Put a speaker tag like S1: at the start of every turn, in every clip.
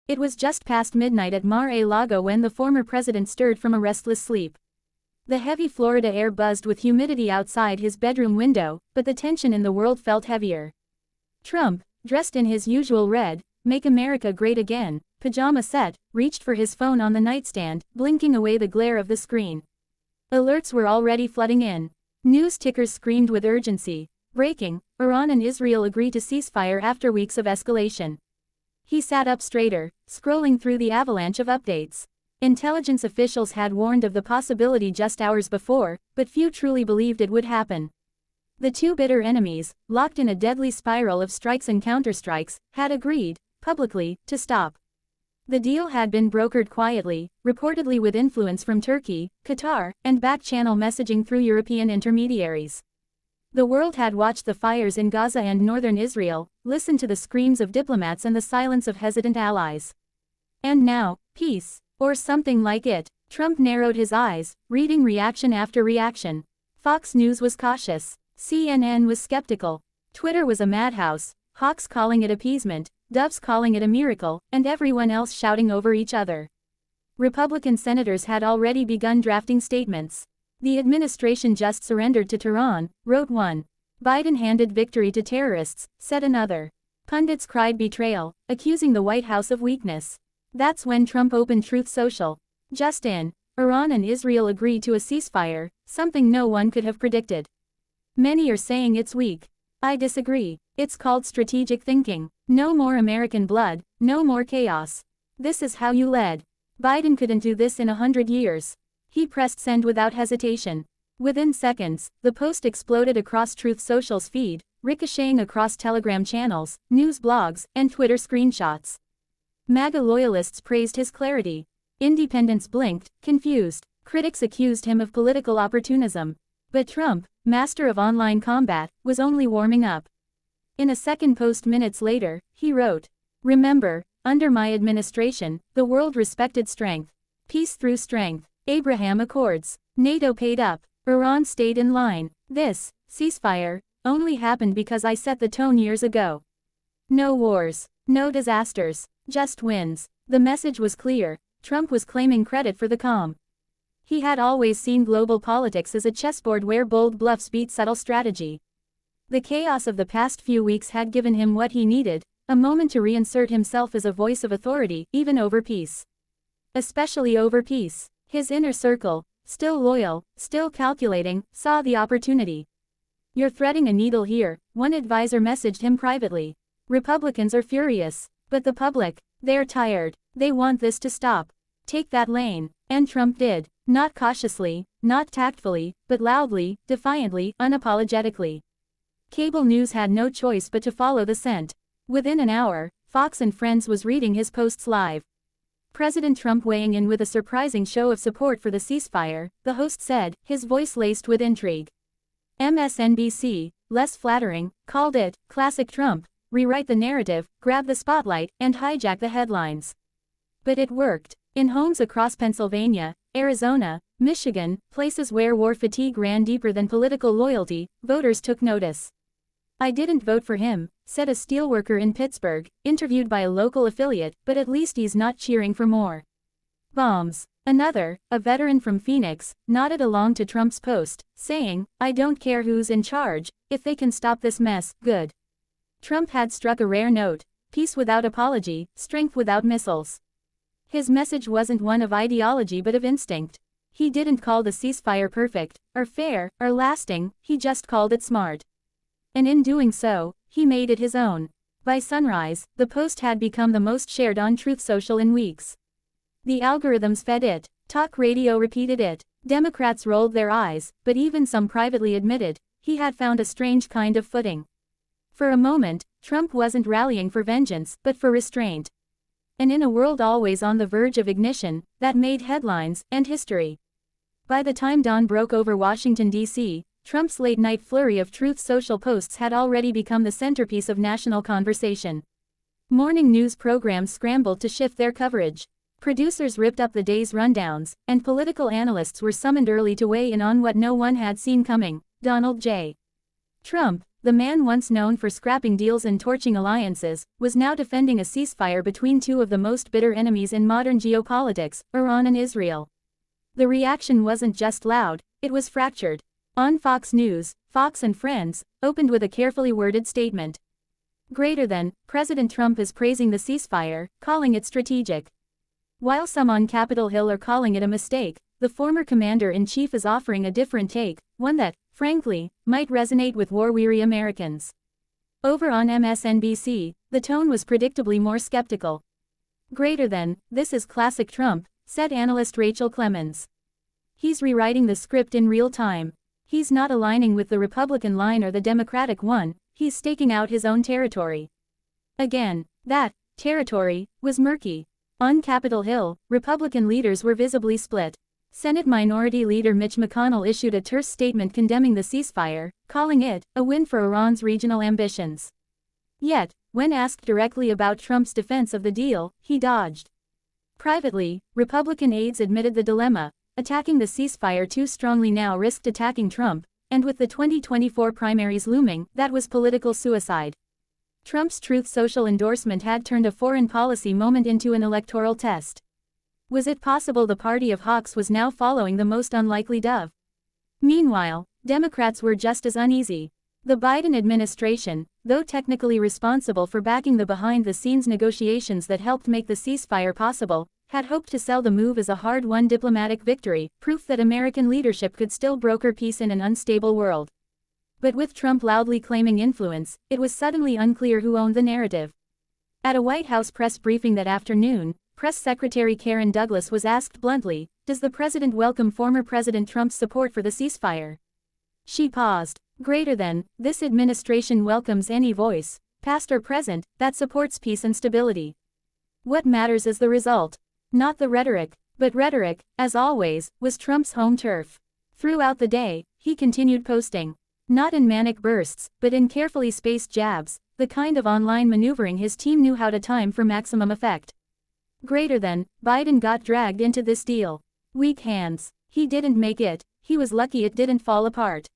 S1: It was just past midnight at Mar-a-Lago when the former president stirred from a restless sleep. The heavy Florida air buzzed with humidity outside his bedroom window, but the tension in the world felt heavier. Trump, dressed in his usual red, "Make America Great Again" pajama set, reached for his phone on the nightstand, blinking away the glare of the screen. Alerts were already flooding in. News tickers screamed with urgency. Breaking: Iran and Israel agree to ceasefire after weeks of escalation. He sat up straighter, scrolling through the avalanche of updates. Intelligence officials had warned of the possibility just hours before, but few truly believed it would happen. The two bitter enemies, locked in a deadly spiral of strikes and counterstrikes, had agreed, publicly, to stop. The deal had been brokered quietly, reportedly with influence from Turkey, Qatar, and back-channel messaging through European intermediaries. The world had watched the fires in Gaza and northern Israel, listened to the screams of diplomats and the silence of hesitant allies. And now, peace, or something like it. Trump narrowed his eyes, reading reaction after reaction. Fox News was cautious. CNN was skeptical. Twitter was a madhouse, hawks calling it appeasement, doves calling it a miracle, and everyone else shouting over each other. Republican senators had already begun drafting statements. The administration just surrendered to Tehran, wrote one. Biden handed victory to terrorists, said another. Pundits cried betrayal, accusing the White House of weakness. That's when Trump opened Truth Social. Just in, Iran and Israel agree to a ceasefire, something no one could have predicted. Many are saying it's weak. I disagree. It's called strategic thinking. No more American blood, no more chaos. This is how you led. Biden couldn't do this in 100 years. He pressed send without hesitation. Within seconds, the post exploded across Truth Social's feed, ricocheting across Telegram channels, news blogs, and Twitter screenshots. MAGA loyalists praised his clarity. Independents blinked, confused. Critics accused him of political opportunism. But Trump, master of online combat, was only warming up. In a second post minutes later, he wrote, "Remember, under my administration, the world respected strength. Peace through strength. Abraham Accords. NATO paid up. Iran stayed in line. This ceasefire only happened because I set the tone years ago. No wars, no disasters, just wins." The message was clear. Trump was claiming credit for the calm. He had always seen global politics as a chessboard where bold bluffs beat subtle strategy. The chaos of the past few weeks had given him what he needed, a moment to reinsert himself as a voice of authority, even over peace. Especially over peace. His inner circle, still loyal, still calculating, saw the opportunity. "You're threading a needle here," one advisor messaged him privately. "Republicans are furious. But the public, they're tired. They want this to stop. Take that lane." And Trump did. Not cautiously, not tactfully, but loudly, defiantly, unapologetically. Cable news had no choice but to follow the scent. Within an hour, Fox and Friends was reading his posts live. President Trump weighing in with a surprising show of support for the ceasefire, the host said, his voice laced with intrigue. MSNBC, less flattering, called it classic Trump, rewrite the narrative, grab the spotlight, and hijack the headlines. But it worked. In homes across Pennsylvania, Arizona, Michigan, places where war fatigue ran deeper than political loyalty, voters took notice. "I didn't vote for him," said a steelworker in Pittsburgh, interviewed by a local affiliate, "but at least he's not cheering for more bombs." Another, a veteran from Phoenix, nodded along to Trump's post, saying, "I don't care who's in charge, if they can stop this mess, good." Trump had struck a rare note: peace without apology, strength without missiles. His message wasn't one of ideology but of instinct. He didn't call the ceasefire perfect, or fair, or lasting, he just called it smart. And in doing so, he made it his own. By sunrise, the post had become the most shared on Truth Social in weeks. The algorithms fed it, talk radio repeated it, Democrats rolled their eyes, but even some privately admitted, he had found a strange kind of footing. For a moment, Trump wasn't rallying for vengeance, but for restraint. And in a world always on the verge of ignition, that made headlines and history. By the time dawn broke over Washington, D.C., Trump's late-night flurry of Truth Social posts had already become the centerpiece of national conversation. Morning news programs scrambled to shift their coverage. Producers ripped up the day's rundowns, and political analysts were summoned early to weigh in on what no one had seen coming: Donald J. Trump, The man once known for scrapping deals and torching alliances, was now defending a ceasefire between two of the most bitter enemies in modern geopolitics, Iran and Israel. The reaction wasn't just loud, it was fractured. On Fox News, Fox and Friends opened with a carefully worded statement. President Trump is praising the ceasefire, calling it strategic. While some on Capitol Hill are calling it a mistake, the former commander-in-chief is offering a different take, one that, frankly, might resonate with war-weary Americans. Over on MSNBC, the tone was predictably more skeptical. This is classic Trump, said analyst Rachel Clemens. He's rewriting the script in real time. He's not aligning with the Republican line or the Democratic one, he's staking out his own territory. Again, that territory was murky. On Capitol Hill, Republican leaders were visibly split. Senate Minority Leader Mitch McConnell issued a terse statement condemning the ceasefire, calling it a win for Iran's regional ambitions. Yet, when asked directly about Trump's defense of the deal, he dodged. Privately, Republican aides admitted the dilemma: attacking the ceasefire too strongly now risked attacking Trump, and with the 2024 primaries looming, that was political suicide. Trump's Truth Social endorsement had turned a foreign policy moment into an electoral test. Was it possible the party of hawks was now following the most unlikely dove? Meanwhile, Democrats were just as uneasy. The Biden administration, though technically responsible for backing the behind-the-scenes negotiations that helped make the ceasefire possible, had hoped to sell the move as a hard-won diplomatic victory, proof that American leadership could still broker peace in an unstable world. But with Trump loudly claiming influence, it was suddenly unclear who owned the narrative. At a White House press briefing that afternoon, Press Secretary Karen Douglas was asked bluntly, "Does the president welcome former President Trump's support for the ceasefire?" She paused. This administration welcomes any voice, past or present, that supports peace and stability. What matters is the result, not the rhetoric. But rhetoric, as always, was Trump's home turf. Throughout the day, he continued posting. Not in manic bursts, but in carefully spaced jabs, the kind of online maneuvering his team knew how to time for maximum effect. Biden got dragged into this deal. Weak hands. He didn't make it, he was lucky it didn't fall apart.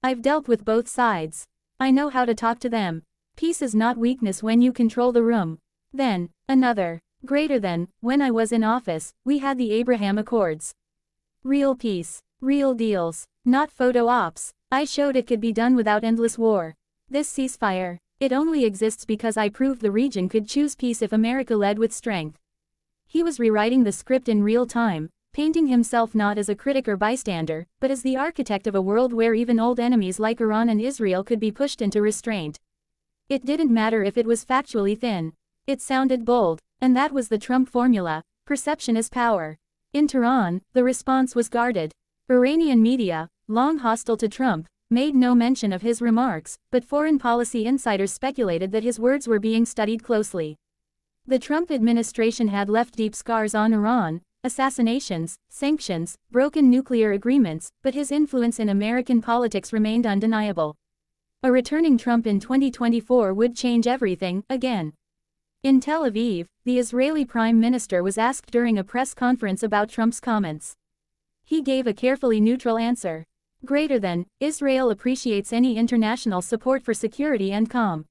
S1: I've dealt with both sides. I know how to talk to them. Peace is not weakness when you control the room. Then, another. When I was in office, we had the Abraham Accords. Real peace. Real deals. Not photo ops. I showed it could be done without endless war. This ceasefire, it only exists because I proved the region could choose peace if America led with strength. He was rewriting the script in real time, painting himself not as a critic or bystander, but as the architect of a world where even old enemies like Iran and Israel could be pushed into restraint. It didn't matter if it was factually thin. It sounded bold, and that was the Trump formula: perception is power. In Tehran, the response was guarded. Iranian media, long hostile to Trump, made no mention of his remarks, but foreign policy insiders speculated that his words were being studied closely. The Trump administration had left deep scars on Iran: assassinations, sanctions, broken nuclear agreements, but his influence in American politics remained undeniable. A returning Trump in 2024 would change everything, again. In Tel Aviv, the Israeli Prime Minister was asked during a press conference about Trump's comments. He gave a carefully neutral answer. Israel appreciates any international support for security and calm.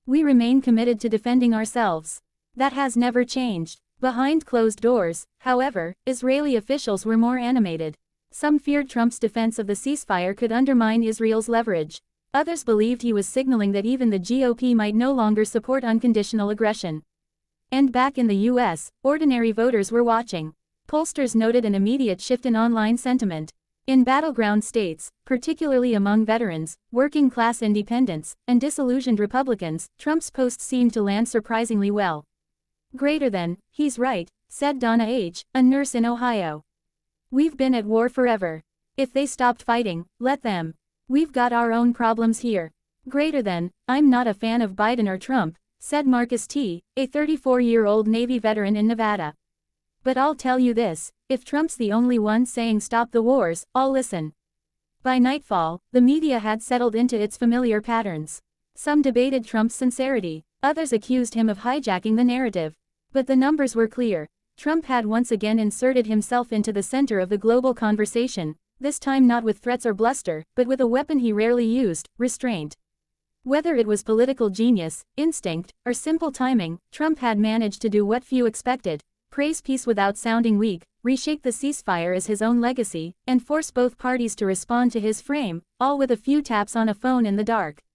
S1: We remain committed to defending ourselves. That has never changed. Behind closed doors, however, Israeli officials were more animated. Some feared Trump's defense of the ceasefire could undermine Israel's leverage. Others believed he was signaling that even the GOP might no longer support unconditional aggression. And back in the US, ordinary voters were watching. Pollsters noted an immediate shift in online sentiment. In battleground states, particularly among veterans, working-class independents, and disillusioned Republicans, Trump's posts seemed to land surprisingly well. He's right, said Donna H., a nurse in Ohio. We've been at war forever. If they stopped fighting, let them. We've got our own problems here. I'm not a fan of Biden or Trump, said Marcus T., a 34-year-old Navy veteran in Nevada. But I'll tell you this, if Trump's the only one saying stop the wars, I'll listen. By nightfall, the media had settled into its familiar patterns. Some debated Trump's sincerity, others accused him of hijacking the narrative. But the numbers were clear. Trump had once again inserted himself into the center of the global conversation, this time not with threats or bluster, but with a weapon he rarely used: restraint. Whether it was political genius, instinct, or simple timing, Trump had managed to do what few expected: praise peace without sounding weak, reshape the ceasefire as his own legacy, and force both parties to respond to his frame, all with a few taps on a phone in the dark.